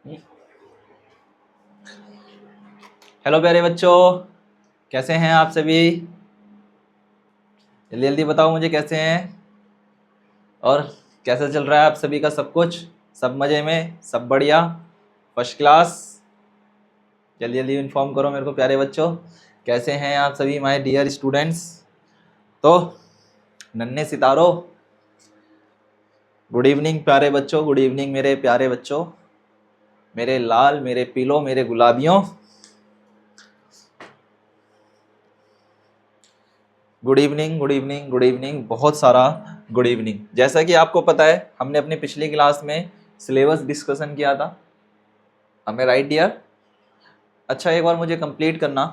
Hello प्यारे बच्चों, कैसे हैं आप सभी? जल्दी जल्दी बताओ मुझे कैसे हैं और कैसा चल रहा है आप सभी का सब कुछ? सब मज़े में, सब बढ़िया, फर्स्ट क्लास? जल्दी जल्दी इन्फॉर्म करो मेरे को प्यारे बच्चों, कैसे हैं आप सभी माय डियर स्टूडेंट्स? तो नन्हे सितारों, गुड इवनिंग प्यारे बच्चों, गुड इवनिंग मेरे प्यारे बच्चों, मेरे लाल, मेरे पीलो, मेरे गुलाबियों, good evening good evening good evening, बहुत सारा गुड इवनिंग। जैसा कि आपको पता है, हमने अपनी पिछली क्लास में सिलेबस डिस्कशन किया था, हमें राइट डियर? अच्छा, एक बार मुझे कंप्लीट करना,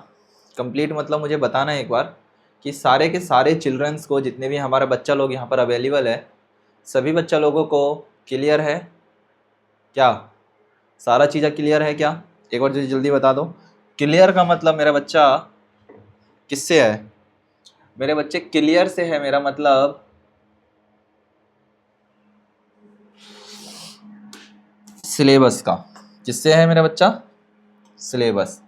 कंप्लीट मतलब मुझे बताना एक बार कि सारे के सारे चिल्ड्रंस को, जितने भी हमारा बच्चा लोग यहाँ पर अवेलेबल है, सभी बच्चा लोगों को क्लियर है क्या? सारा चीज़ें क्लियर है क्या? एक बार जल्दी जल्दी बता दो। क्लियर का मतलब मेरा बच्चा किससे है? मेरे बच्चे क्लियर से है मेरा मतलब सिलेबस का। किससे है मेरा बच्चा? सिलेबस।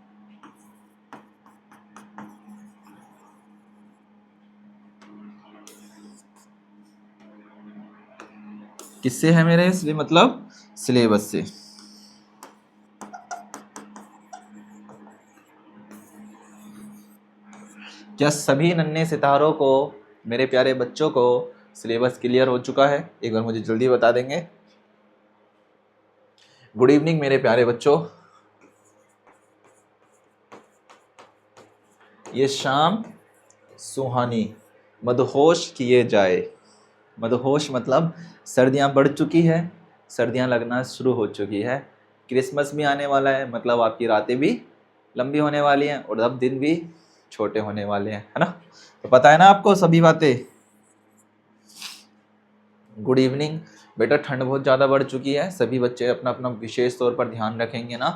किससे है मेरे इसलिए मतलब सिलेबस से। क्या सभी नन्हे सितारों को, मेरे प्यारे बच्चों को सिलेबस क्लियर हो चुका है? एक बार मुझे जल्दी बता देंगे। गुड इवनिंग मेरे प्यारे बच्चों, ये शाम सुहानी मदहोश किए जाए। मदहोश मतलब सर्दियां बढ़ चुकी है, सर्दियां लगना शुरू हो चुकी है, क्रिसमस भी आने वाला है, मतलब आपकी रातें भी लंबी होने वाली हैं और अब दिन भी छोटे होने वाले हैं, है ना? तो पता है ना आपको सभी बातें। गुड इवनिंग बेटा, ठंड बहुत ज़्यादा बढ़ चुकी है, सभी बच्चे अपना अपना विशेष तौर पर ध्यान रखेंगे ना।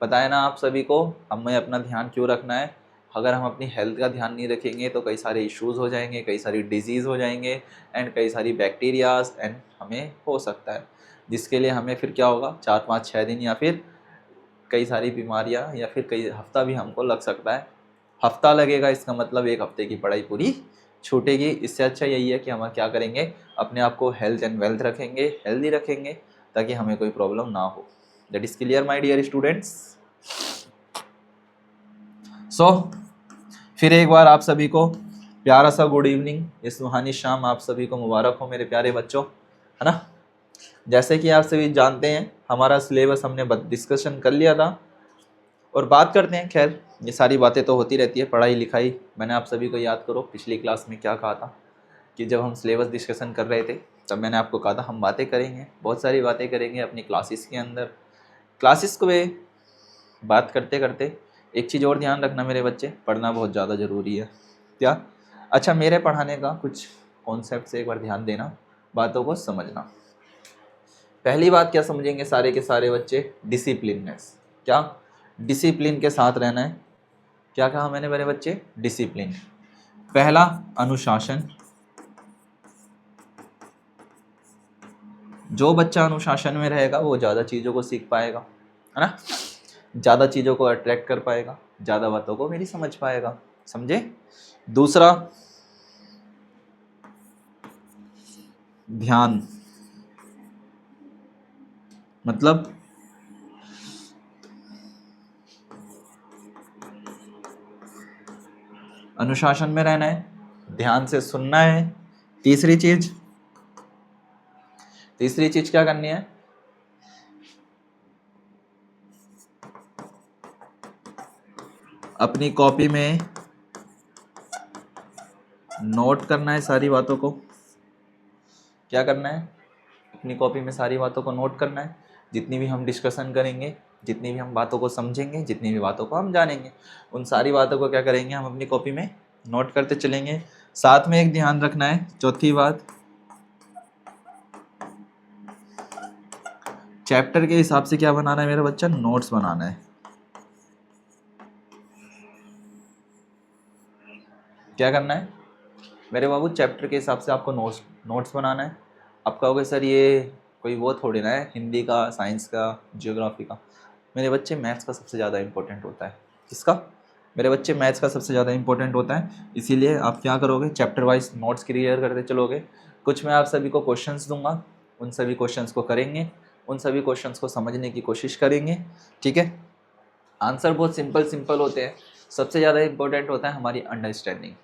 पता है ना आप सभी को हमें अपना ध्यान क्यों रखना है? अगर हम अपनी हेल्थ का ध्यान नहीं रखेंगे तो कई सारे इश्यूज़ हो जाएंगे, कई सारी डिजीज़ हो जाएंगे एंड कई सारी बैक्टीरियाज एंड हमें हो सकता है, जिसके लिए हमें फिर क्या होगा, 4 5 6 दिन या फिर कई सारी बीमारियां या फिर कई हफ्ता भी हमको लग सकता है। हफ्ता लगेगा इसका मतलब 1 हफ्ते की पढ़ाई पूरी छूटेगी। इससे अच्छा यही है कि हम क्या करेंगे, अपने आप को हेल्थ एंड वेल्थ रखेंगे, हेल्दी रखेंगे, ताकि हमें कोई प्रॉब्लम ना हो। That is clear my dear students. So फिर एक बार आप सभी को प्यारा सा गुड इवनिंग, इस सुहानी शाम आप सभी को मुबारक हो मेरे प्यारे बच्चों, है ना? जैसे कि आप सभी जानते हैं, हमारा सिलेबस हमने डिस्कशन कर लिया था और बात करते हैं। खैर, ये सारी बातें तो होती रहती है, पढ़ाई लिखाई। मैंने आप सभी को याद करो पिछली क्लास में क्या कहा था कि जब हम सिलेबस डिस्कशन कर रहे थे तब मैंने आपको कहा था हम बातें करेंगे, बहुत सारी बातें करेंगे अपनी क्लासेस के अंदर। क्लासेस को भी बात करते करते एक चीज़ और ध्यान रखना मेरे बच्चे, पढ़ना बहुत ज़्यादा ज़रूरी है। क्या? अच्छा, मेरे पढ़ाने का कुछ कॉन्सेप्ट से एक बार ध्यान देना, बातों को समझना। पहली बात क्या समझेंगे सारे के सारे बच्चे? डिसिप्लिननेस। क्या? डिसिप्लिन के साथ रहना है। क्या कहा मैंने मेरे बच्चे? डिसिप्लिन। पहला, अनुशासन। जो बच्चा अनुशासन में रहेगा वो ज़्यादा चीज़ों को सीख पाएगा, है ना? ज़्यादा चीज़ों को अट्रैक्ट कर पाएगा, ज़्यादा बातों को मेरी समझ पाएगा। समझे? दूसरा, ध्यान। मतलब अनुशासन में रहना है, ध्यान से सुनना है। तीसरी चीज, तीसरी चीज क्या करनी है? अपनी कॉपी में नोट करना है सारी बातों को। क्या करना है? अपनी कॉपी में सारी बातों को नोट करना है। जितनी भी हम डिस्कशन करेंगे, जितनी भी हम बातों को समझेंगे, जितनी भी बातों को हम जानेंगे, उन सारी बातों को क्या करेंगे, हम अपनी कॉपी में नोट करते चलेंगे। साथ में एक ध्यान रखना है, चौथी बात, चैप्टर के हिसाब से क्या बनाना है मेरा बच्चा? नोट्स बनाना है। क्या करना है मेरे बाबू? चैप्टर के हिसाब से आपको नोट्स बनाना है। आप कहोगे सर ये कोई वो थोड़ी ना है हिंदी का, साइंस का, जियोग्राफी का। मेरे बच्चे मैथ्स का सबसे ज़्यादा इंपॉर्टेंट होता है। किसका? मेरे बच्चे मैथ्स का सबसे ज़्यादा इंपॉर्टेंट होता है। इसीलिए आप क्या करोगे, चैप्टर वाइज नोट्स क्लियर करते चलोगे। कुछ मैं आप सभी को क्वेश्चंस दूंगा, उन सभी क्वेश्चंस को करेंगे, उन सभी क्वेश्चंस को समझने की कोशिश करेंगे। ठीक है, आंसर बहुत सिंपल सिंपल होते हैं। सबसे ज़्यादा इंपॉर्टेंट होता है हमारी अंडरस्टैंडिंग।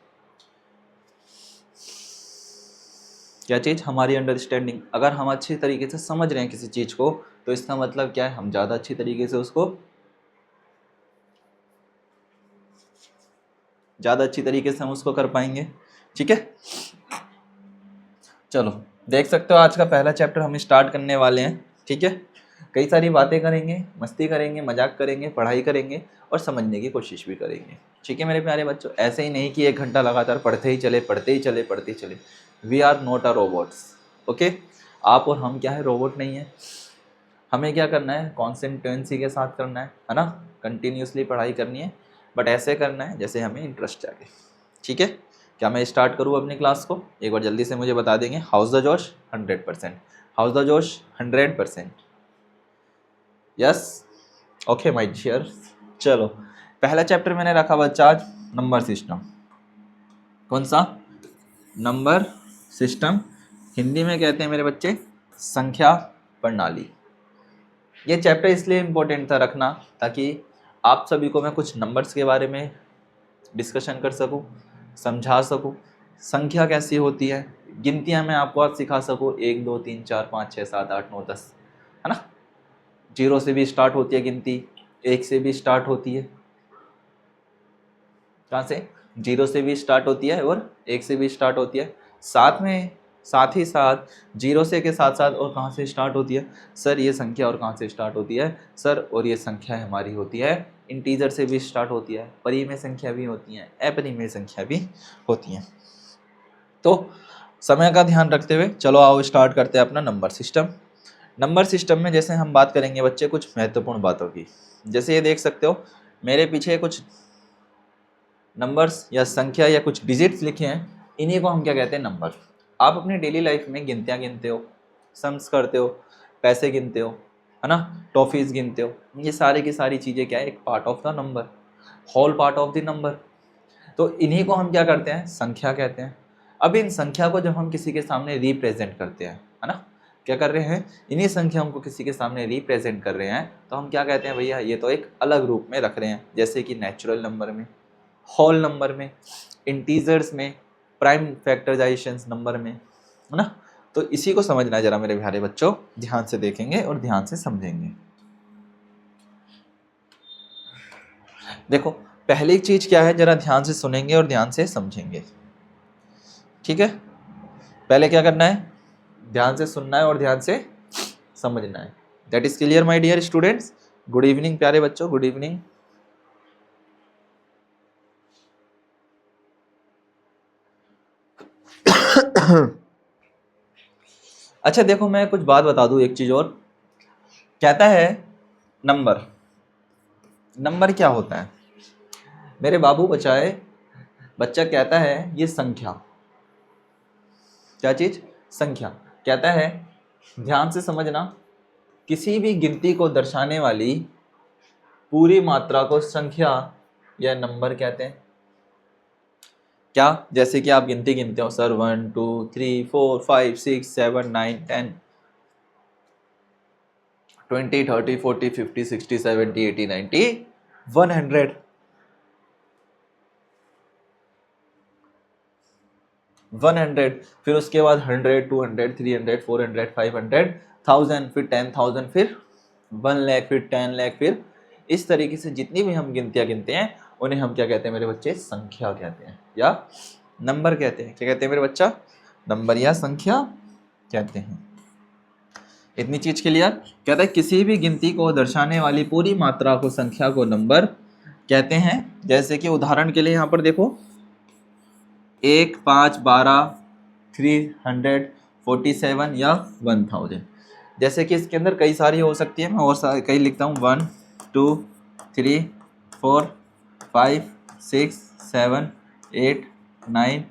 क्या चीज़? हमारी अंडरस्टैंडिंग। अगर हम अच्छी तरीके से समझ रहे हैं किसी चीज़ को तो इसका मतलब क्या है, हम ज़्यादा अच्छी तरीके से उसको हम उसको कर पाएंगे। ठीक है, चलो देख सकते हो आज का पहला चैप्टर हम स्टार्ट करने वाले हैं। ठीक है, कई सारी बातें करेंगे, मस्ती करेंगे, मजाक करेंगे, पढ़ाई करेंगे और समझने की कोशिश भी करेंगे। ठीक है मेरे प्यारे बच्चों, ऐसे ही नहीं कि 1 घंटा लगातार पढ़ते ही चले पढ़ते ही चले पढ़ते ही चले। We are not a robots. Okay, आप और हम क्या है, रोबोट नहीं है। हमें क्या करना है, कॉन्सेंट्रेंसी के साथ करना है ना, कंटिन्यूसली पढ़ाई करनी है, बट ऐसे करना है जैसे हमें इंटरेस्ट जागे। ठीक है, क्या मैं स्टार्ट करूँ अपनी क्लास को? एक बार जल्दी से मुझे बता देंगे। हाउस द जोश 100%, हाउस द जोश 100%। Yes, okay my dear. चलो पहला चैप्टर मैंने रखा बच्चा आज, नंबर सिस्टम। कौन सा? Number system. हिंदी में कहते हैं मेरे बच्चे संख्या प्रणाली। ये चैप्टर इसलिए इम्पोर्टेंट था रखना ताकि आप सभी को मैं कुछ नंबर्स के बारे में डिस्कशन कर सकूं, समझा सकूं, संख्या कैसी होती है, गिनतियां मैं आपको आज सिखा सकूं, 1 2 3 4 5 6 7 8 9 10, है ना। 0 से भी स्टार्ट होती है गिनती, 1 से भी स्टार्ट होती है। कहाँ से? 0 से भी स्टार्ट होती है और 1 से भी स्टार्ट होती है। साथ ही साथ 0 से के साथ साथ और कहाँ से स्टार्ट होती है सर? ये संख्या और कहाँ से स्टार्ट होती है सर? और ये संख्या हमारी होती है इंटीजर से भी स्टार्ट होती है, परिमेय संख्या भी होती है, अपरिमेय संख्या भी होती है। तो समय का ध्यान रखते हुए चलो आओ स्टार्ट करते हैं अपना नंबर सिस्टम। नंबर सिस्टम में जैसे हम बात करेंगे बच्चे कुछ महत्वपूर्ण बातों की, जैसे ये देख सकते हो मेरे पीछे कुछ नंबर्स या संख्या या कुछ डिजिट्स लिखे हैं, इन्हीं को हम क्या कहते हैं? नंबर। आप अपनी डेली लाइफ में गिनतियाँ गिनते हो, सम्स करते हो, पैसे गिनते हो, है ना, टॉफीज गिनते हो, ये सारे की सारी चीज़ें क्या है? एक part of the number, whole part of the number. तो इन्हीं को हम क्या करते हैं? संख्या कहते हैं। अब इन संख्या को जब हम किसी के सामने रिप्रेजेंट करते हैं, है ना, क्या कर रहे हैं? इन्हीं संख्याओं को किसी के सामने रिप्रेजेंट कर रहे हैं तो हम क्या कहते हैं? भैया ये तो एक अलग रूप में रख रहे हैं, जैसे कि नेचुरल नंबर में, होल नंबर में, इंटीजर्स में, प्राइम फैक्टराइजेशन नंबर में, है ना। तो इसी को समझना है जरा मेरे प्यारे बच्चों, ध्यान से देखेंगे और ध्यान से समझेंगे। देखो पहली चीज क्या है, जरा ध्यान से सुनेंगे और ध्यान से समझेंगे। ठीक है, पहले क्या करना है? ध्यान से सुनना है और ध्यान से समझना है। That is clear my dear students. Good evening प्यारे बच्चों, गुड इवनिंग। अच्छा देखो मैं कुछ बात बता दूं, एक चीज और। कहता है नंबर, नंबर क्या होता है मेरे बाबू बचाए? बच्चा कहता है ये संख्या। क्या चीज? संख्या। कहता है ध्यान से समझना, किसी भी गिनती को दर्शाने वाली पूरी मात्रा को संख्या या नंबर कहते हैं। क्या? जैसे कि आप गिनती गिनते हो सर 1 2 3 4 5 6 7 9 10 20 30 40 50 60 70 80 90 100, 100, फिर उसके बाद 100 200 300 400 500 1000, फिर 10,000, फिर 1 लाख, फिर 10 लाख, फिर इस तरीके से जितनी भी हम गिनतियाँ गिनते हैं उन्हें हम क्या कहते हैं मेरे बच्चे? संख्या कहते हैं या नंबर कहते हैं। क्या कहते हैं मेरे बच्चा? नंबर या संख्या कहते हैं। इतनी चीज क्लियर? कहता है किसी भी गिनती को दर्शाने वाली पूरी मात्रा को संख्या को नंबर कहते हैं। जैसे कि उदाहरण के लिए यहाँ पर देखो 1 5 12 347 या 1000। जैसे कि इसके अंदर कई सारी हो सकती है, मैं और कई लिखता हूँ 1 2 3 4 5 6 7 8 9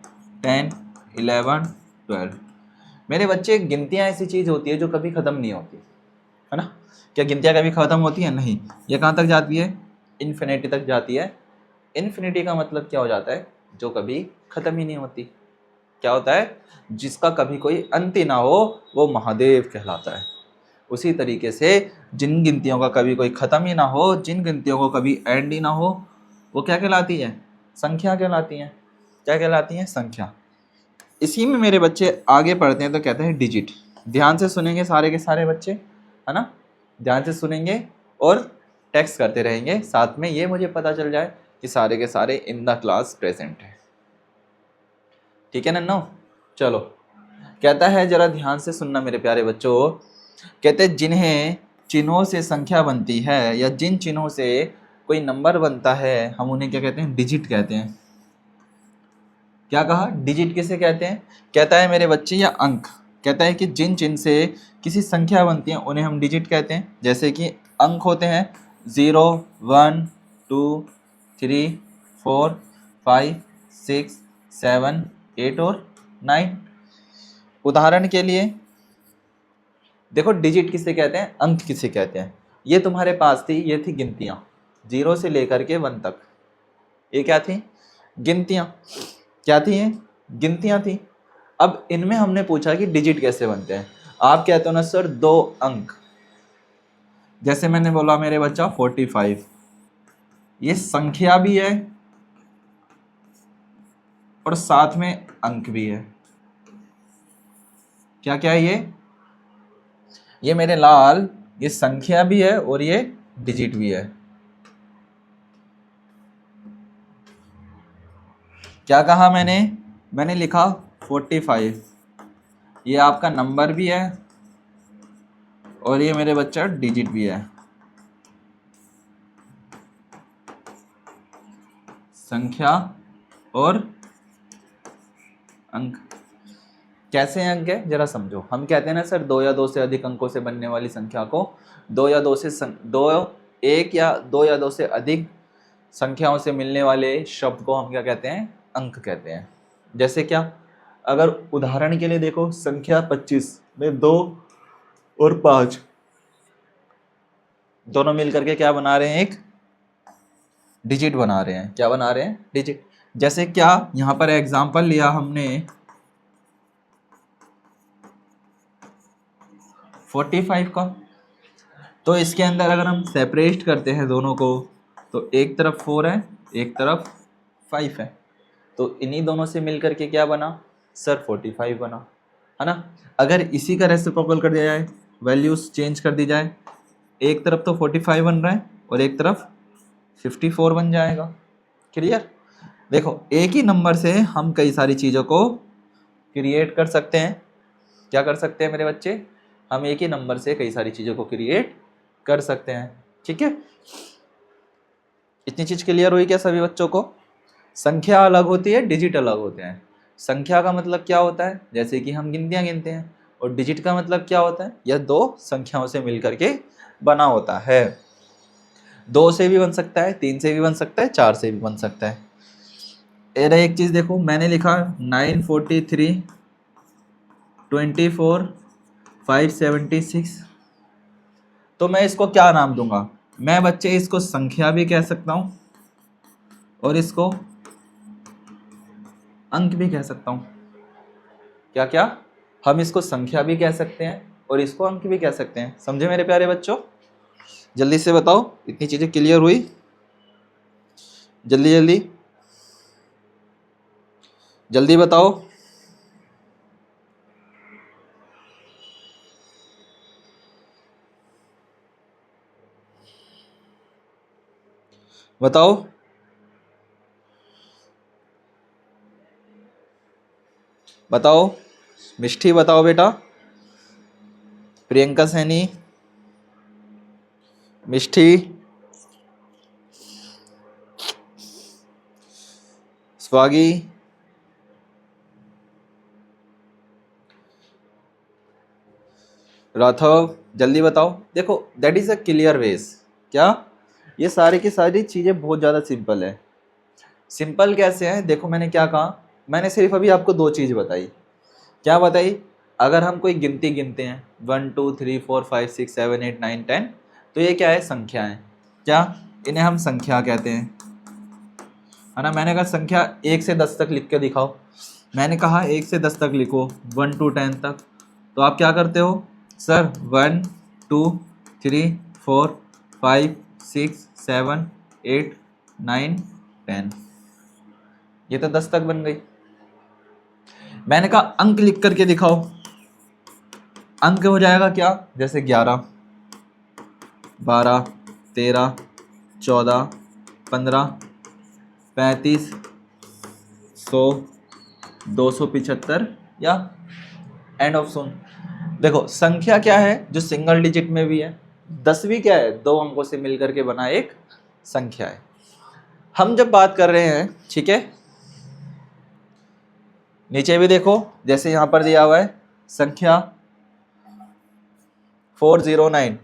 10 11 12। मेरे बच्चे गिनतियाँ ऐसी चीज़ होती है जो कभी ख़त्म नहीं होती, है ना। क्या गिनतियाँ कभी ख़त्म होती हैं? नहीं। ये कहाँ तक जाती है? इन्फिनिटी तक जाती है। इन्फिनिटी का मतलब क्या हो जाता है? जो कभी ख़त्म ही नहीं होती। क्या होता है? जिसका कभी कोई अंत ही ना हो, वो महादेव कहलाता है। उसी तरीके से जिन गिनतियों का कभी कोई ख़त्म ही ना हो, जिन गिनतियों को कभी एंड ही ना हो, वो क्या कहलाती है? संख्या कहलाती हैं। क्या कहलाती हैं? संख्या। इसी में मेरे बच्चे आगे पढ़ते हैं तो कहते हैं डिजिट। ध्यान से सुनेंगे सारे के सारे बच्चे, है ना, ध्यान से सुनेंगे और टेक्स्ट करते रहेंगे, साथ में ये मुझे पता चल जाए कि सारे के सारे इन द क्लास प्रेजेंट है। ठीक है नन्नो? चलो, कहता है जरा ध्यान से सुनना मेरे प्यारे बच्चों। कहते हैं जिन्हें चिन्हों से संख्या बनती है या जिन चिन्हों से कोई नंबर बनता है, हम उन्हें क्या कहते हैं? डिजिट कहते हैं। क्या कहा? डिजिट किसे कहते हैं? कहता है मेरे बच्चे या अंक। कहता है कि जिन चिन्ह से किसी संख्या बनती है उन्हें हम डिजिट कहते हैं। जैसे कि अंक होते हैं 0, 1, 2, 3, 4, 5, 6, 7, 8 और 9। उदाहरण के लिए देखो, डिजिट किसे कहते हैं, अंक किसे कहते हैं। ये तुम्हारे पास थी, ये थी गिनतियाँ 0 से लेकर के 1 तक। ये क्या थी? गिनतियाँ। क्या थी ये? गिनतियाँ थी। अब इनमें हमने पूछा कि डिजिट कैसे बनते हैं। आप कहते हो ना सर 2 अंक, जैसे मैंने बोला मेरे बच्चा 45, ये संख्या भी है और साथ में अंक भी है। क्या क्या है ये मेरे लाल, ये संख्या भी है और ये डिजिट भी है। क्या कहा मैंने लिखा 45, ये आपका नंबर भी है और ये मेरे बच्चा डिजिट भी है। संख्या और अंक। कैसे अंक है जरा समझो। हम कहते हैं ना सर 2 या 2 से अधिक अंकों से बनने वाली संख्या को, 2 या 2 से 1 या 2 या 2 से अधिक संख्याओं से मिलने वाले शब्द को हम क्या कहते हैं? अंक कहते हैं। जैसे क्या? अगर उदाहरण के लिए देखो, संख्या 25 में 2 और 5 दोनों मिलकर के क्या बना रहे हैं? एक डिजिट बना रहे हैं। क्या बना रहे हैं? डिजिट। जैसे क्या? यहां पर एग्जांपल लिया हमने 45 का, तो इसके अंदर अगर हम सेपरेट करते हैं दोनों को, तो एक तरफ 4 है, एक तरफ 5 है, तो इन्हीं दोनों से मिलकर के क्या बना सर? 45 बना, है ना। अगर इसी का रेसिप्रोकल कर दिया जाए, वैल्यूज चेंज कर दी जाए, एक तरफ तो 45 बन रहा है और एक तरफ 54 बन जाएगा। क्लियर? देखो, एक ही नंबर से हम कई सारी चीज़ों को क्रिएट कर सकते हैं। क्या कर सकते हैं मेरे बच्चे? हम एक ही नंबर से कई सारी चीज़ों को क्रिएट कर सकते हैं। ठीक है, इतनी चीज़ क्लियर हुई क्या सभी बच्चों को? संख्या अलग होती है, डिजिट अलग होते हैं। संख्या का मतलब क्या होता है? जैसे कि हम गिनतियाँ गिनते हैं। और डिजिट का मतलब क्या होता है? यह 2 संख्याओं से मिलकर के बना होता है। 2 से भी बन सकता है, 3 से भी बन सकता है, 4 से भी बन सकता है। एक चीज़ देखो, मैंने लिखा 943, 24, 576, तो मैं इसको क्या नाम दूंगा? मैं बच्चे इसको संख्या भी कह सकता हूँ और इसको अंक भी कह सकता हूँ। क्या क्या? हम इसको संख्या भी कह सकते हैं और इसको अंक भी कह सकते हैं। समझे मेरे प्यारे बच्चों? जल्दी से बताओ, इतनी चीज़ें क्लियर हुई? जल्दी जल्दी जल्दी बताओ। बताओ बताओ, मिष्टी बताओ बेटा, प्रियंका सैनी, मिष्टी, स्वागी, राघव, जल्दी बताओ। देखो, that is a clear ways. क्या? ये सारी की सारी चीज़ें बहुत ज़्यादा सिंपल है। सिंपल कैसे है? देखो, मैंने क्या कहा? मैंने सिर्फ अभी आपको 2 चीज़ बताई। क्या बताई? अगर हम कोई गिनती गिनते हैं 1 2 3 4 5 6 7 8 9 10, तो ये क्या है? संख्या है। क्या? इन्हें हम संख्या कहते हैं, है ना। मैंने कहा संख्या 1 से 10 तक लिख के दिखाओ। मैंने कहा 1 से 10 तक लिखो, 1 to 10 तक। तो आप क्या करते हो सर? 1 2 3 4 5 6 7 8 9 10, ये तो 10 तक बन गई। मैंने कहा अंक लिख करके दिखाओ। अंक हो जाएगा क्या? जैसे 11 12 13 14 15 35 100 275 या एंड ऑफ सुन। देखो संख्या क्या है जो सिंगल डिजिट में भी है। 10वीं क्या है? 2 अंकों से मिलकर के बना एक संख्या है। हम जब बात कर रहे हैं, ठीक है, नीचे भी देखो, जैसे यहां पर दिया हुआ है संख्या 409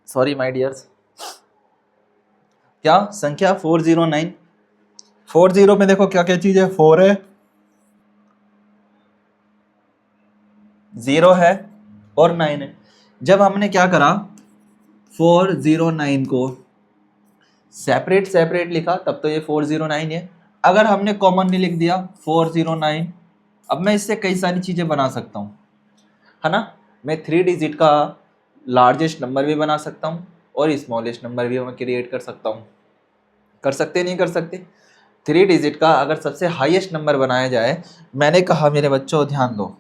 सॉरी माय डियर्स। क्या? संख्या 409। 40 में देखो क्या क्या चीज है? 4 है, 0 है और 9 है। जब हमने क्या करा, 409 को सेपरेट सेपरेट लिखा, तब तो ये 409 है। अगर हमने कॉमनली लिख दिया 409, अब मैं इससे कई सारी चीजें बना सकता हूँ, है ना। मैं 3 डिजिट का लार्जेस्ट नंबर भी बना सकता हूँ और स्मॉलेस्ट नंबर भी मैं क्रिएट कर सकता हूँ। कर सकते नहीं कर सकते? 3 डिजिट का अगर सबसे हाईएस्ट नंबर बनाया जाए, मैंने कहा मेरे बच्चों ध्यान दो,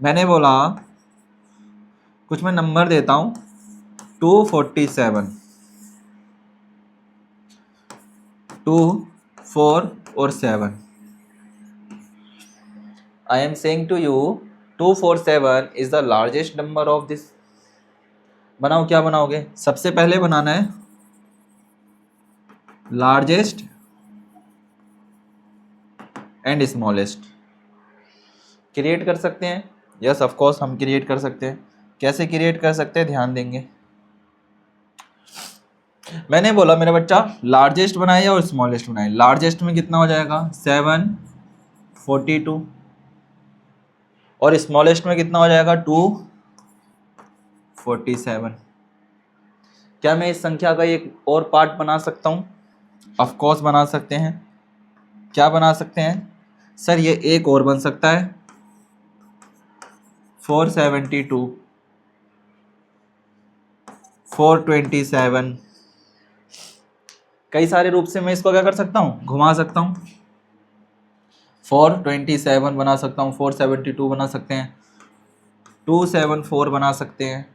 मैंने बोला कुछ मैं नंबर देता हूँ 247, 2 4 और 7। I am saying to you 247 is the largest number of this। बनाओ, क्या बनाओगे? सबसे पहले बनाना है लार्जेस्ट एंड स्मॉलेस्ट। क्रिएट कर सकते हैं? यस ऑफ कोर्स हम क्रिएट कर सकते हैं। कैसे क्रिएट कर सकते हैं? ध्यान देंगे। मैंने बोला मेरा बच्चा लार्जेस्ट बनाए और स्मॉलेस्ट बनाए। लार्जेस्ट में कितना हो जाएगा? 742 और स्मॉलेस्ट में कितना हो जाएगा? 247। क्या मैं इस संख्या का एक और पार्ट बना सकता हूँ? ऑफ कोर्स बना सकते हैं। क्या बना सकते हैं सर? ये एक और बन सकता है 472, 427। कई सारे रूप से मैं इसको क्या कर सकता हूँ? घुमा सकता हूँ। 427 बना सकता हूँ, 472 बना सकते हैं, 274 बना सकते हैं,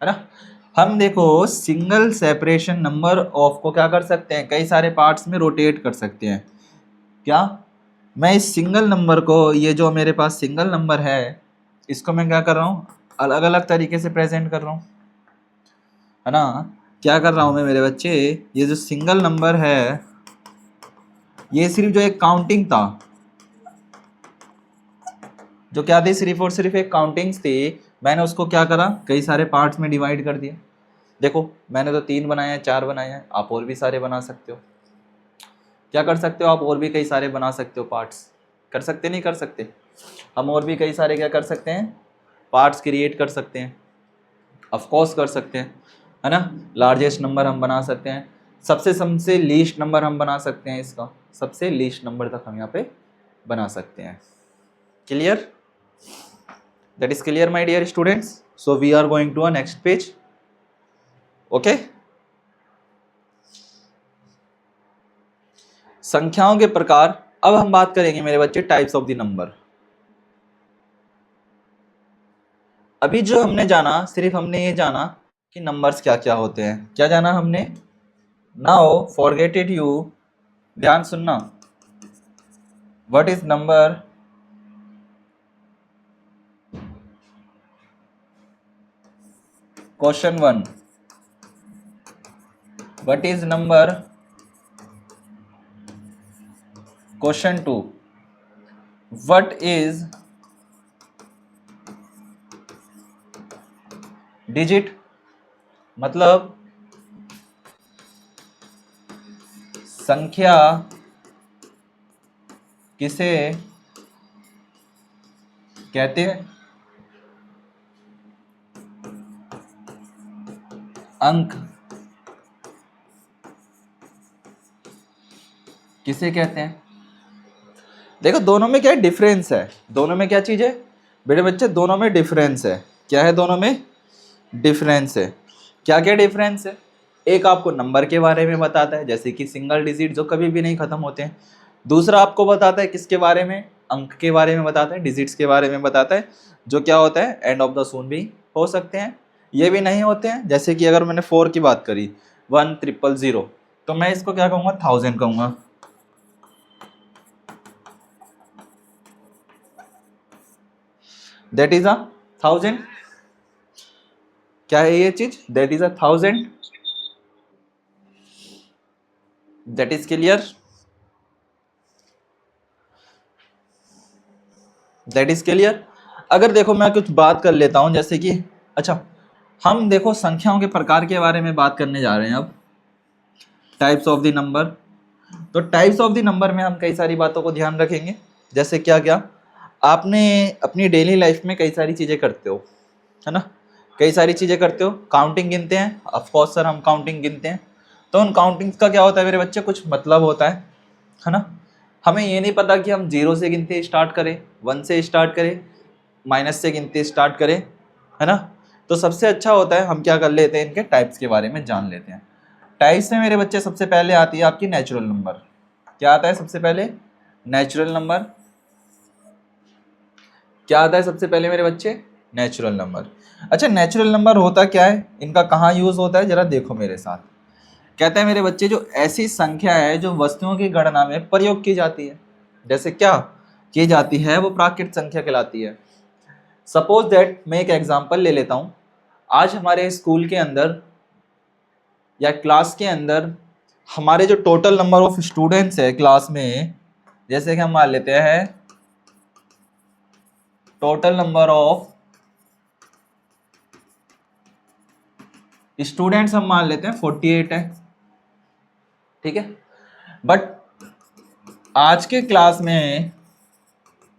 है ना। हम देखो सिंगल सेपरेशन नंबर ऑफ को क्या कर सकते हैं? कई सारे पार्ट्स में रोटेट कर सकते हैं। क्या? मैं इस सिंगल नंबर को, ये जो मेरे पास सिंगल नंबर है, इसको मैं क्या कर रहा हूँ? अलग अलग तरीके से प्रेजेंट कर रहा हूँ, है ना। क्या कर रहा हूँ मैं मेरे बच्चे? ये जो सिंगल नंबर है, ये सिर्फ जो एक काउंटिंग था, जो क्या थी? सिर्फ और सिर्फ एक काउंटिंग्स थी। मैंने उसको क्या करा? कई सारे पार्ट्स में डिवाइड कर दिया। देखो मैंने तो 3 बनाए हैं, 4 बनाए हैं, आप और भी सारे बना सकते हो। क्या कर सकते हो आप? और भी कई सारे बना सकते हो पार्ट्स। कर सकते नहीं कर सकते? हम और भी कई सारे क्या कर सकते हैं? पार्ट्स क्रिएट कर सकते हैं। ऑफ कोर्स कर सकते हैं, है ना। लार्जेस्ट नंबर हम बना सकते हैं, सबसे लीस्ट नंबर हम बना सकते हैं। इसका सबसे लीस्ट नंबर तक हम यहाँ पे बना सकते हैं। Clear? That is clear my dear students. So we are going to a next page. Okay? संख्याओं के प्रकार। अब हम बात करेंगे मेरे बच्चे टाइप्स ऑफ द नंबर। अभी जो हमने जाना, सिर्फ हमने ये जाना कि नंबर्स क्या क्या होते हैं। क्या जाना हमने? नाउ फॉरगेट इट यू, ध्यान सुनना। What is number? Question 1, what is number? Question 2, what is digit? मतलब संख्या किसे कहते हैं? अंक किसे कहते हैं? देखो दोनों में क्या डिफरेंस है, दोनों में क्या चीज है बेटे बच्चे, दोनों में डिफरेंस है। क्या है? दोनों में डिफरेंस है। क्या क्या डिफरेंस है? एक आपको नंबर के बारे में बताता है, जैसे कि सिंगल डिजिट जो कभी भी नहीं खत्म होते हैं। दूसरा आपको बताता है किसके बारे में? अंक के बारे में बताता है, डिजिट्स के बारे में बताता है, जो क्या होता है एंड ऑफ द सून भी हो सकते हैं, ये भी नहीं होते हैं। जैसे कि अगर मैंने 4 की बात करी 1000, तो मैं इसको क्या कहूँगा? 1000 कहूँगा। That is 1000। क्या है ये चीज? That is 1000। That is clear? That is clear? अगर देखो मैं कुछ बात कर लेता हूं, जैसे कि अच्छा हम देखो संख्याओं के प्रकार के बारे में बात करने जा रहे हैं अब, टाइप्स ऑफ द नंबर। तो टाइप्स ऑफ द नंबर में हम कई सारी बातों को ध्यान रखेंगे, जैसे क्या क्या आपने अपनी डेली लाइफ में कई सारी चीजें करते हो, है ना? कई सारी चीजें करते हो, काउंटिंग गिनते हैं, ऑफ कोर्स सर हम काउंटिंग गिनते हैं। तो उन काउंटिंग्स का क्या होता है मेरे बच्चे? कुछ मतलब होता है ना? हमें ये नहीं पता कि हम 0 से गिनते स्टार्ट करें, 1 से स्टार्ट करें, माइनस से गिनते स्टार्ट करें, है ना? तो सबसे अच्छा होता है हम क्या कर लेते हैं, इनके टाइप्स के बारे में जान लेते हैं। टाइप्स में मेरे बच्चे सबसे पहले आती है आपकी नेचुरल नंबर। क्या आता है सबसे पहले? Natural number. क्या आता है सबसे पहले मेरे बच्चे? Natural number. अच्छा नेचुरल नंबर होता क्या है, इनका कहाँ यूज होता है, जरा देखो मेरे साथ। कहते हैं मेरे बच्चे जो ऐसी संख्या है जो वस्तुओं की गणना में प्रयोग की जाती है, जैसे क्या की जाती है, वो प्राकृत संख्या कहलाती है। सपोज दैट मैं एक एग्जांपल ले लेता हूं। आज हमारे स्कूल के अंदर या क्लास के अंदर हमारे जो टोटल नंबर ऑफ स्टूडेंट्स है क्लास में, जैसे कि हम मान लेते हैं टोटल नंबर ऑफ स्टूडेंट्स हम मान लेते हैं 48 है, ठीक है। बट आज के क्लास में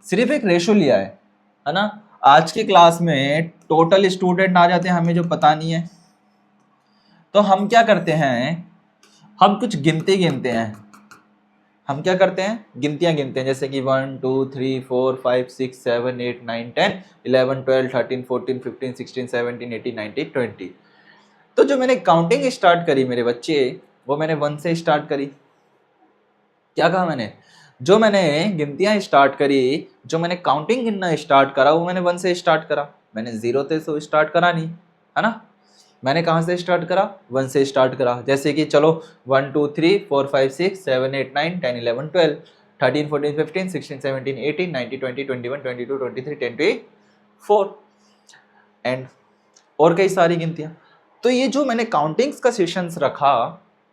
सिर्फ एक रेशो लिया है ना? आज के क्लास में टोटल स्टूडेंट आ जाते हैं, हमें जो पता नहीं है। तो हम क्या करते हैं, हम कुछ गिनती गिनते हैं। हम क्या करते हैं? गिनतियां गिनते हैं, जैसे कि 1 2 3 4 5 6 7 8 9 10 11 12 13 14 15 16 17 18 19 20। तो जो मैंने काउंटिंग स्टार्ट करी मेरे बच्चे, वो मैंने 1 से स्टार्ट करी। क्या कहा मैंने? जो मैंने गिनतियां स्टार्ट करी, जो मैंने काउंटिंग गिनना स्टार्ट करा, वो मैंने 1 से स्टार्ट करा। मैंने 0 से स्टार्ट करा नहीं, है ना? मैंने कहाँ से स्टार्ट करा? 1 से स्टार्ट करा। जैसे कि चलो 1 2 3 4 5 6 7 8 9 10 11 12 13 14 15 16 17 18 19 20 21 22 23 24 एंड और कई सारी गिनतियां। तो ये जो मैंने काउंटिंग्स का सेशंस रखा,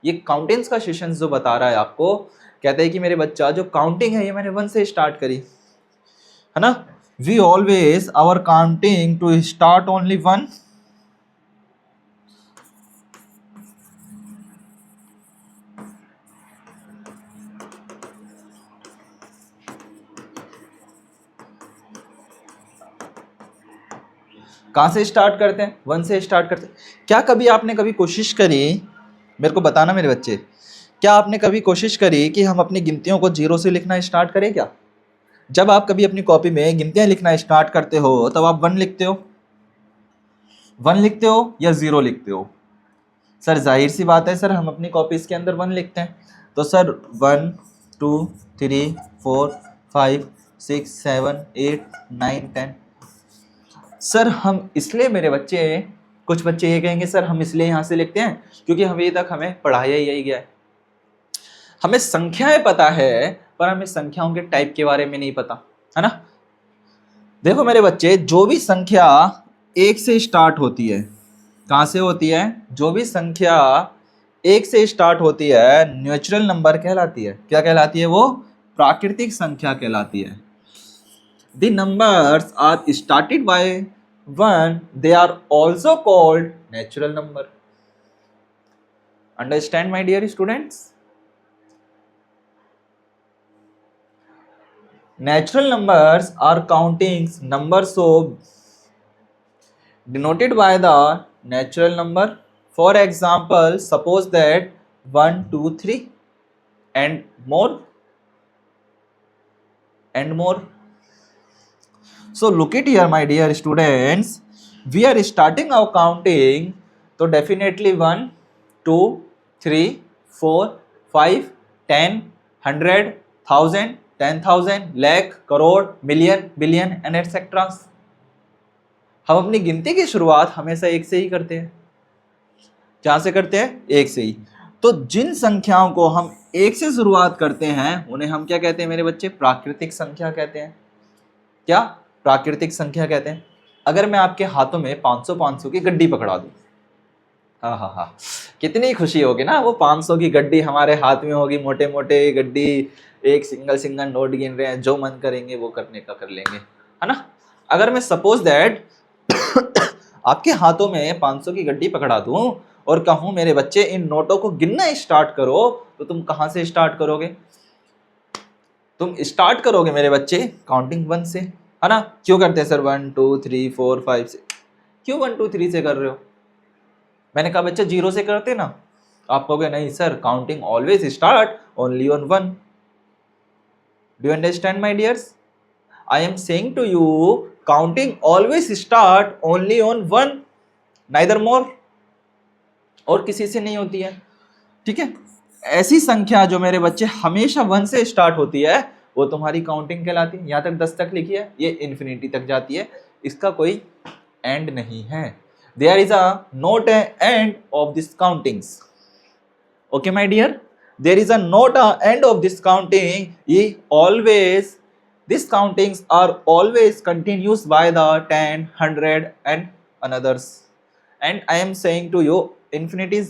ये काउंटिंग्स का सेशंस जो बता रहा है आपको, कहते हैं कि मेरे बच्चा जो काउंटिंग है ये मैंने 1 से स्टार्ट करी, है ना? We always our counting to start only 1। कहाँ से स्टार्ट करते हैं? 1 से स्टार्ट करते हैं। क्या कभी आपने कभी कोशिश करी, मेरे को बताना मेरे बच्चे, क्या आपने कभी कोशिश करी कि हम अपनी गिनतियों को 0 से लिखना स्टार्ट करें क्या? जब आप कभी अपनी कॉपी में गिनतियां लिखना स्टार्ट करते हो तब आप 1 लिखते हो, 1 लिखते हो या 0 लिखते हो? सर जाहिर सी बात है सर, हम अपनी कॉपीज के अंदर 1 लिखते हैं। तो सर 1 2 3 4 5 6 7 8 9 10। सर हम इसलिए मेरे बच्चे, कुछ बच्चे ये कहेंगे सर हम इसलिए यहाँ से लिखते हैं क्योंकि अभी तक हमें पढ़ाया ही यही गया है। हमें संख्याएं पता है पर हमें संख्याओं के टाइप के बारे में नहीं पता, है ना? देखो मेरे बच्चे, जो भी संख्या 1 से स्टार्ट होती है, कहाँ से होती है? जो भी संख्या 1 से स्टार्ट होती है नेचुरल नंबर कहलाती है। क्या कहलाती है वो? प्राकृतिक संख्या कहलाती है। The numbers are started by 1, they are also called natural number. Understand my dear students? Natural numbers are countings numbers so denoted by the natural number. For example, suppose that 1, 2, 3 and more and more. So look it here, my dear students. We are starting our counting. So definitely 1, 2, 3, 4, 5, 10, 100, 1000, 10,000, lakh, crore, million, billion and etc. हम अपनी गिनती की शुरुआत हमेशा एक से ही करते हैं। कहाँ से करते हैं? एक से ही। तो जिन संख्याओं को हम एक से शुरुआत करते हैं उन्हें हम क्या कहते हैं मेरे बच्चे? प्राकृतिक संख्या कहते हैं। क्या? प्राकृतिक संख्या कहते हैं। अगर मैं आपके हाथों में 500 की गड्डी पकड़ा दूं, हाँ, कितनी खुशी होगी ना। वो 500 की गड्डी हमारे हाथ में होगी, मोटे मोटे गड्डी, एक सिंगल नोट गिन रहे हैं, जो मन करेंगे वो करने का कर लेंगे, है ना। अगर मैं सपोज दैट आपके हाथों में 500 की गड्डी पकड़ा दूं और कहूं मेरे बच्चे इन नोटों को गिनना स्टार्ट करो, तो तुम कहां से स्टार्ट करोगे? तुम स्टार्ट करोगे मेरे बच्चे काउंटिंग 1 से, है ना। क्यों करते हैं सर 1, 2, 3, 4, 5 से? क्यों 1, 2, 3 से कर रहे हो? मैंने कहा बच्चा 0 से करते ना। आप कहोगे नहीं sir, counting always start only on 1। Do you understand my dears? I am saying to you counting always start only on 1, neither more. और किसी से नहीं होती है, ठीक है। ऐसी संख्या जो मेरे बच्चे हमेशा 1 से स्टार्ट होती है वो तुम्हारी काउंटिंग कहलाती है। यहां तक 10 तक लिखी है, ये इन्फिनिटी तक जाती है, इसका कोई एंड नहीं है। There is a not a end of this countings. Okay, my dear. There is a not a end of this counting. These countings are always continuous by the 10, 100 and others. And I am saying to you, infinities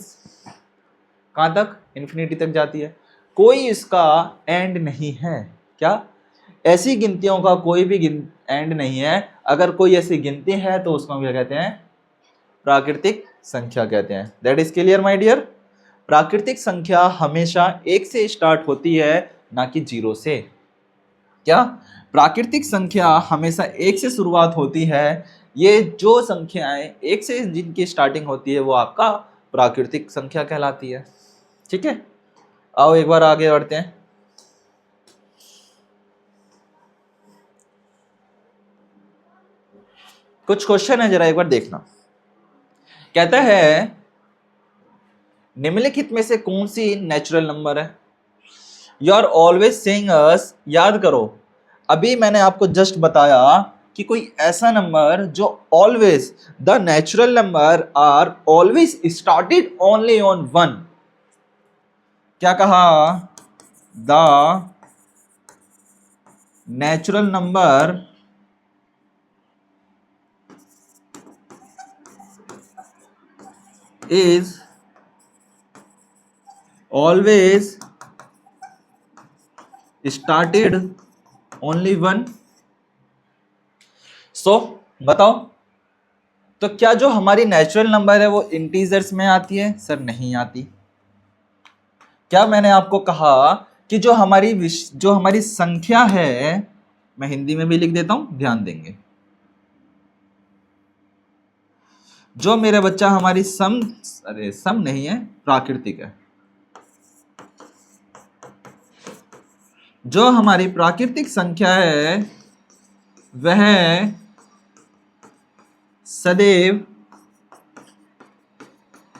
कहाँ तक? Infinity तक जाती है, कोई इसका and नहीं है। क्या? ऐसी गिनतियों का कोई भी एंड नहीं है। अगर कोई ऐसी गिनती है तो उसको हम क्या कहते हैं? प्राकृतिक संख्या कहते हैं। That is clear my dear. प्राकृतिक संख्या हमेशा 1 से स्टार्ट होती है, ना कि 0 से। क्या? प्राकृतिक संख्या हमेशा 1 से शुरुआत होती है। ये जो संख्याएं 1 से जिनकी स्टार्टिंग होती है वो आपका प्राकृतिक संख्या कहलाती है, ठीक है। आओ एक बार आगे बढ़ते हैं। कुछ क्वेश्चन है, जरा एक बार देखना। कहता है निम्नलिखित में से कौन सी नेचुरल नंबर है? यू आर ऑलवेज सेइंग अस, याद करो अभी मैंने आपको जस्ट बताया कि कोई ऐसा नंबर जो always the natural number are always started only on 1। क्या कहा? The natural number is always started only 1। So बताओ तो क्या जो हमारी नेचुरल नंबर है वो इंटीजर्स में आती है? सर नहीं आती। क्या मैंने आपको कहा कि जो हमारी संख्या है, मैं हिंदी में भी लिख देता हूं, ध्यान देंगे। जो मेरा बच्चा हमारी सम नहीं है, प्राकृतिक है। जो हमारी प्राकृतिक संख्या है वह सदैव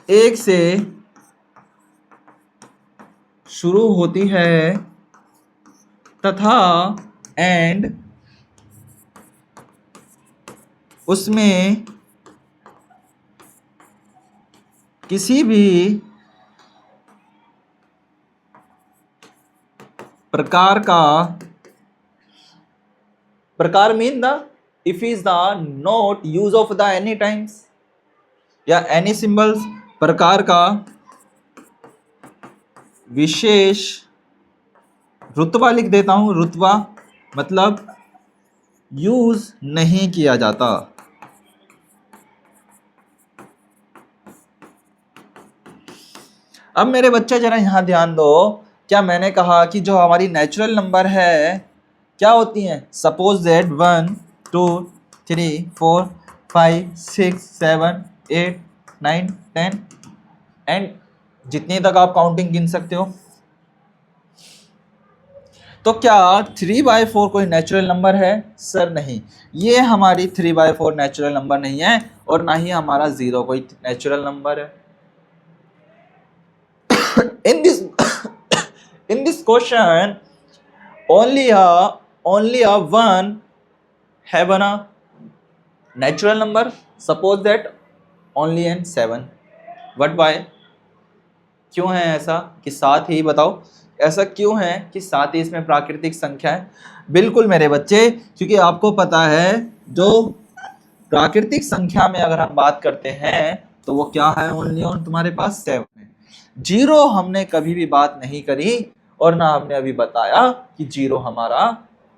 1 से शुरू होती है तथा एंड उसमें किसी भी प्रकार mean the if is the not use of the any times या एनी सिंबल्स, प्रकार का विशेष रुतबा लिख देता हूं। रुतबा मतलब यूज नहीं किया जाता। अब मेरे बच्चे जरा यहां ध्यान दो। क्या मैंने कहा कि जो हमारी नेचुरल नंबर है क्या होती हैं? सपोज दैट 1 2 3 4 5 6 7 8 9 10 एंड जितने तक आप काउंटिंग गिन सकते हो। तो क्या 3/4 कोई नेचुरल नंबर है? सर नहीं, ये हमारी 3/4 नेचुरल नंबर नहीं है और ना ही हमारा 0 कोई नेचुरल नंबर है। in this in this question only a one have a natural number, suppose that only n 7, but why? क्यों है ऐसा कि 7 ही? बताओ ऐसा क्यों है कि 7 ही इसमें प्राकृतिक संख्या है? बिल्कुल मेरे बच्चे, क्योंकि आपको पता है जो प्राकृतिक संख्या में अगर हम बात करते हैं तो वो क्या है? ओनली ऑन तुम्हारे पास 7 है। 0 हमने कभी भी बात नहीं करी और ना हमने अभी बताया कि 0 हमारा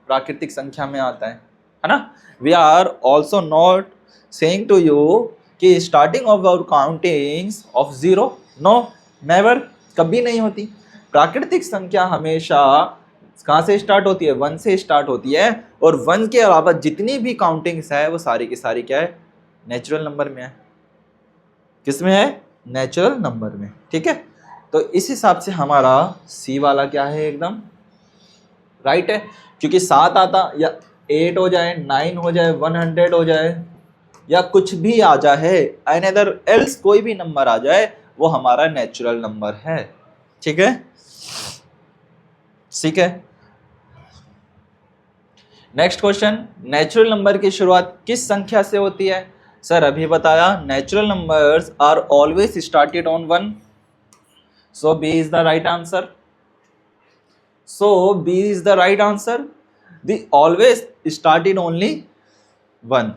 प्राकृतिक संख्या में आता है ना। We are also not saying to you कि starting of our countings of 0, no, never, कभी नहीं होती। प्राकृतिक संख्या हमेशा कहाँ से स्टार्ट होती है? 1 से स्टार्ट होती है और 1 के अलावा जितनी भी काउंटिंग्स है वो सारी की सारी क्या है? नेचुरल नंबर में है। किस में है? नेचुरल नंबर में। ठीक है, तो इस हिसाब से हमारा सी वाला क्या है? एकदम राइट है, क्योंकि 7 आता या 8 हो जाए, 9 हो जाए, 100 हो जाए या कुछ भी आ जाए, अनदर एल्स कोई भी नंबर आ जाए, वो हमारा नेचुरल नंबर है। ठीक है, ठीक है। नेक्स्ट क्वेश्चन, नेचुरल नंबर की शुरुआत किस संख्या से होती है? सर अभी बताया, natural numbers are always started on 1, so B is the right answer. So B is the right answer. The always started only 1.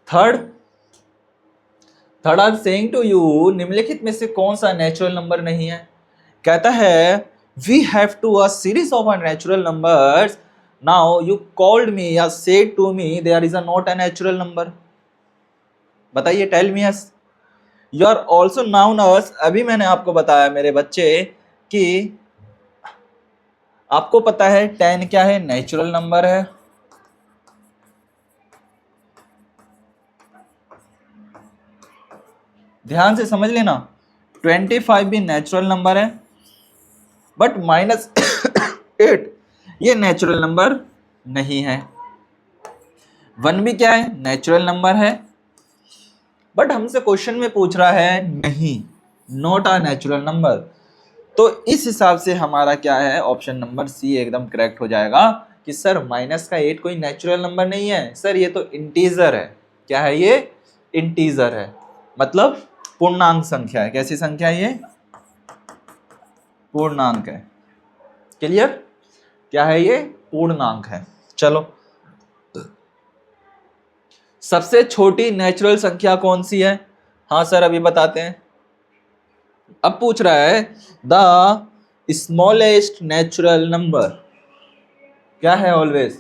Third I'm saying to you, निम्नलिखित में से कौन सा नेचुरल नंबर नहीं है? कहता है we have to a series of natural numbers. Now you called me या said to me there is a not a natural number. बताइए, tell me yes. You are also known as, अभी मैंने आपको बताया मेरे बच्चे कि आपको पता है 10 क्या है? नेचुरल नंबर है। ध्यान से समझ लेना, 25 भी नेचुरल नंबर है, बट -8 ये नेचुरल नंबर नहीं है। 1 भी क्या है? नेचुरल नंबर है, बट हमसे क्वेश्चन में पूछ रहा है नहीं, नॉट अ नेचुरल नंबर। तो इस हिसाब से हमारा क्या है? ऑप्शन नंबर सी एकदम करेक्ट हो जाएगा कि सर -8 कोई नेचुरल नंबर नहीं है। सर ये तो इंटीजर है। क्या है ये? इंटीजर है, मतलब पूर्णांक संख्या है। कैसी संख्या है ये? पूर्णांक है। क्लियर? क्या है ये? पूर्णांक है। चलो, सबसे छोटी नेचुरल संख्या कौन सी है? हाँ सर अभी बताते हैं। अब पूछ रहा है द स्मॉलेस्ट नेचुरल नंबर क्या है? ऑलवेज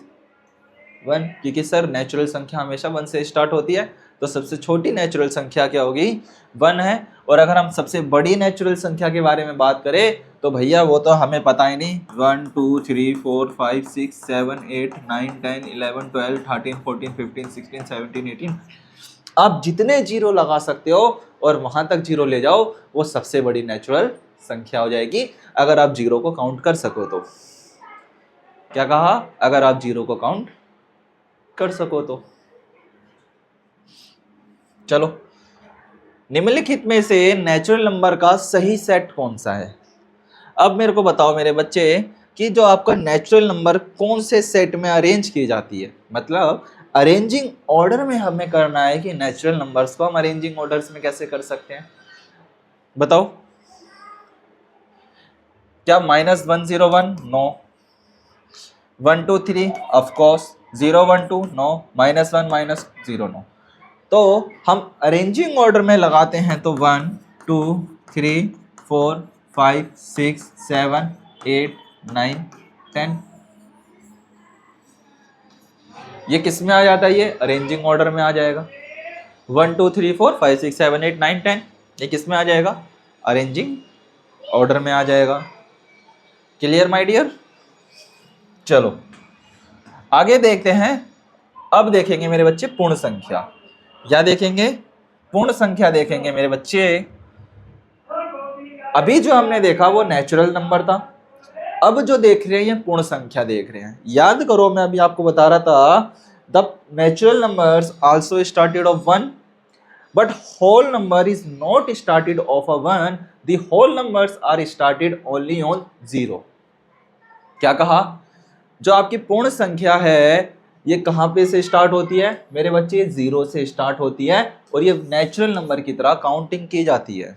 1, क्योंकि सर नेचुरल संख्या हमेशा 1 से स्टार्ट होती है, तो सबसे छोटी नेचुरल संख्या क्या होगी? 1 है। और अगर हम सबसे बड़ी नेचुरल संख्या के बारे में बात करें तो भैया वो तो हमें पता ही नहीं। 1 2 3 4 5 6 7 8 9 10 11 12 13 14 15 16 17 18, आप जितने जीरो लगा सकते हो और वहां तक जीरो ले जाओ, वो सबसे बड़ी नेचुरल संख्या हो जाएगी, अगर आप जीरो को काउंट कर सको तो। क्या कहा? अगर आप जीरो को काउंट कर सको तो। चलो, निम्नलिखित में से नेचुरल नंबर का सही सेट कौन सा है? अब मेरे को बताओ मेरे बच्चे कि जो आपका नेचुरल नंबर कौन से सेट में अरेंज की जाती है, मतलब अरेंजिंग ऑर्डर में हमें करना है कि नेचुरल नंबर्स को हम अरेंजिंग ऑर्डर्स में कैसे कर सकते हैं? बताओ। क्या -101? No. 1 2 3 of course, 0 1 2 no, -1 -0 no. तो हम अरेंजिंग ऑर्डर में लगाते हैं तो 1 2 3 4 5 6 7 8 9 10, ये किस में आ जाता है? ये अरेंजिंग ऑर्डर में आ जाएगा। 1 2 3 4 5 6 7 8 9 10, ये किस में आ जाएगा? अरेंजिंग ऑर्डर में आ जाएगा। Clear my dear. चलो आगे देखते हैं। अब देखेंगे मेरे बच्चे पूर्ण संख्या। क्या देखेंगे? पूर्ण संख्या देखेंगे मेरे बच्चे। अभी जो हमने देखा वो नेचुरल नंबर था, अब जो देख रहे हैं ये पूर्ण संख्या देख रहे हैं। याद करो मैं अभी आपको बता रहा था, the natural numbers also started off 1 but whole number is not started of a 1, the whole numbers are started only on 0। क्या कहा? जो आपकी पूर्ण संख्या है ये कहां पे से स्टार्ट होती है मेरे बच्चे? 0 से स्टार्ट होती है और ये नेचुरल नंबर की तरह काउंटिंग की जाती है।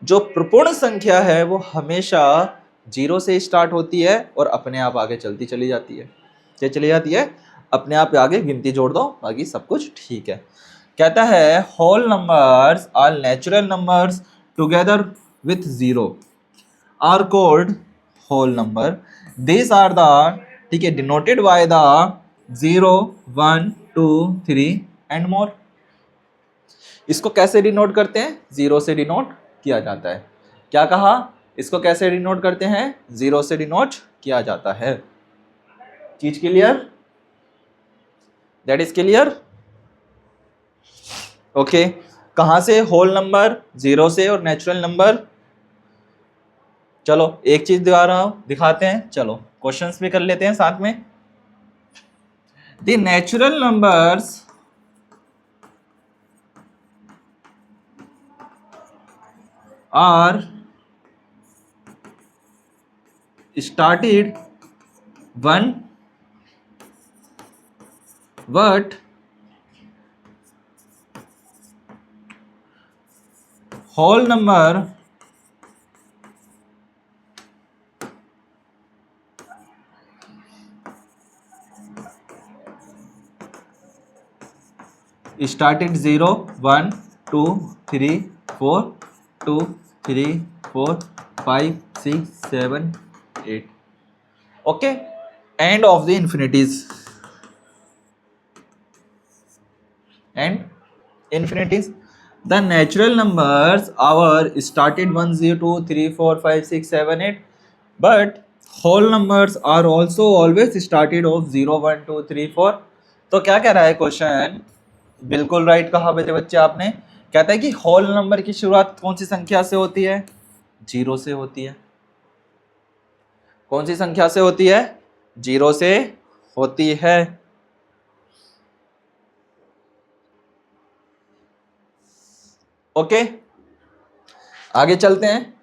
जो पूर्ण संख्या है वो हमेशा 0 से स्टार्ट होती है और अपने आप आगे चलती चली जाती है। क्या चली जाती है? अपने आप आगे गिनती जोड़ दो, बाकी सब कुछ ठीक है। कहता है whole numbers are natural numbers together with 0 are called whole number. This are the, ठीक है, denoted by the 0 1 2 3 and more. इसको कैसे डिनोट करते हैं? 0 से डिनोट किया जाता है। क्या कहा? इसको कैसे डिनोट करते हैं? 0 से डिनोट किया जाता है। चीज clear? That is clear? Okay. कहां से होल नंबर? 0 से। और नेचुरल नंबर? चलो एक चीज दिखा रहा हूं, दिखाते हैं। चलो क्वेश्चंस भी कर लेते हैं साथ में। The natural numbers are started 1 but whole number started 0 1 2 3 4 2 3 4 5 6 7 8। okay, end of the infinities and infinities. The natural numbers our started 1 0 2 3 4 5 6 7 8 but whole numbers are also always started of 0 1 2 3 4। तो क्या कह रहा है क्वेश्चन? बिल्कुल राइट कहा बेटे बच्चे आपने। कहता है कि होल नंबर की शुरुआत कौन सी संख्या से होती है? 0 से होती है। कौन सी संख्या से होती है? 0 से होती है। ओके, आगे चलते हैं।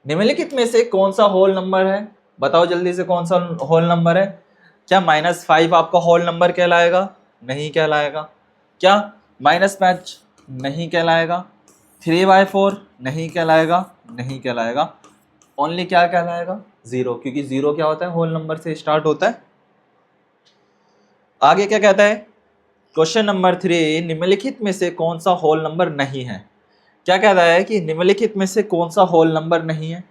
निम्नलिखित में से कौन सा होल नंबर है? बताओ जल्दी से, कौन सा होल नंबर है? क्या -5 आपका होल नंबर कहलाएगा? नहीं कहलाएगा। क्या -5 नहीं कहलाएगा। 3/4 नहीं कहलाएगा। नहीं कहलाएगा। ओनली क्या कहलाएगा? 0, क्योंकि 0 क्या होता है? होल नंबर से स्टार्ट होता है। आगे क्या कहता है? क्वेश्चन नंबर 3, निम्नलिखित में से कौन सा होल नंबर नहीं है? क्या कहता है कि निम्नलिखित में से कौन सा होल नंबर नहीं है?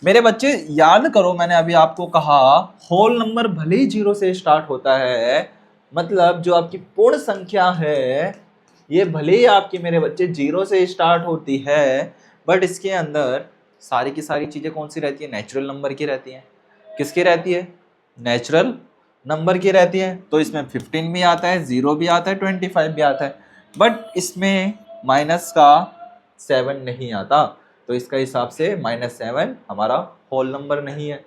मेरे बच्चे याद करो, मैंने अभी आपको कहा होल नंबर भले ही 0 से स्टार्ट होता है, मतलब जो आपकी पूर्ण संख्या है ये भले ही आपकी मेरे बच्चे 0 से स्टार्ट होती है, बट इसके अंदर सारी की सारी चीजें कौन सी रहती है? नेचुरल नंबर की रहती हैं। किसकी रहती है? नेचुरल नंबर की रहती है। तो इसमें 15 भी आता है, 0 भी आता है, 25 भी आता है, बट इसमें माइनस का 7 नहीं आता। तो इसका हिसाब से -7 हमारा होल नंबर नहीं है।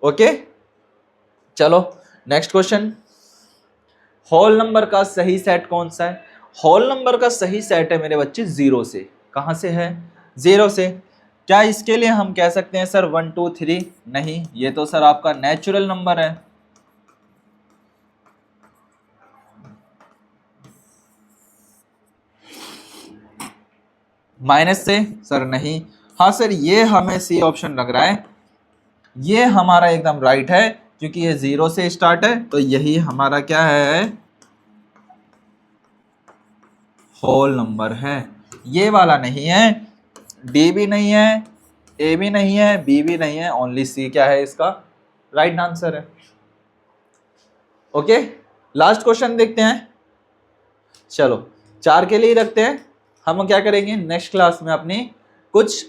ओके, चलो नेक्स्ट क्वेश्चन। होल नंबर का सही सेट कौन सा है? होल नंबर का सही सेट है मेरे बच्चे 0 से। कहां से है? 0 से। क्या इसके लिए हम कह सकते हैं सर 1 2 3? नहीं, ये तो सर आपका नेचुरल नंबर है। माइनस से? सर नहीं। हाँ सर, ये हमें सी ऑप्शन लग रहा है, ये हमारा एकदम राइट है, क्योंकि ये 0 से स्टार्ट है, तो यही हमारा क्या है? होल नंबर है। ये वाला नहीं है, डी भी नहीं है, ए भी नहीं है, बी भी नहीं है, ओनली सी क्या है इसका राइट आंसर है। ओके, लास्ट क्वेश्चन देखते हैं। चलो 4 के लिए रखते हैं। हम क्या करेंगे नेक्स्ट क्लास में अपनी कुछ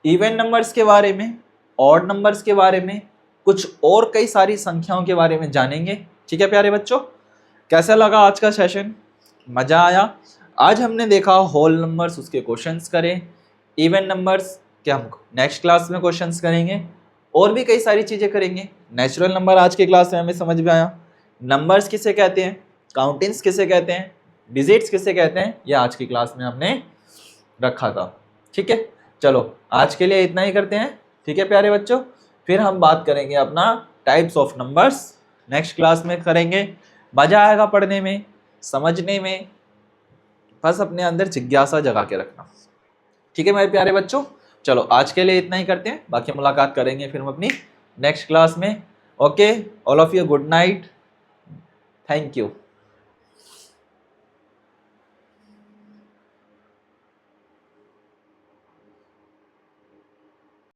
इवन नंबर्स के बारे में ऑड नंबर्स के बारे में, कुछ और कई सारी संख्याओं के बारे में जानेंगे। ठीक है प्यारे बच्चों, कैसा लगा आज का सेशन? मजा आया? आज हमने देखा होल नंबर्स, उसके क्वेश्चंस करें, इवन नंबर्स के हम नेक्स्ट क्लास में क्वेश्चंस करेंगे, और भी कई सारी चीजें करेंगे। नेचुरल नंबर आज के क्लास में हमें समझ में आया, नंबर्स किसे कहते हैं, काउंटिंग्स किसे कहते हैं, डिजिट्स किसे कहते हैं, ये आज की क्लास में हमने रखा था। ठीक है, चलो आज के लिए इतना ही करते हैं। ठीक है प्यारे बच्चों, फिर हम बात करेंगे अपना types of numbers, next class में करेंगे। मजा आएगा पढ़ने में, समझने में, बस अपने अंदर जिज्ञासा जगा के रखना। ठीक है मेरे प्यारे बच्चों, चलो आज के लिए इतना ही करते हैं, बाकी मुलाकात करेंगे फिर हम अपनी नेक्स्ट क्लास में। Okay, all of you good night, thank you.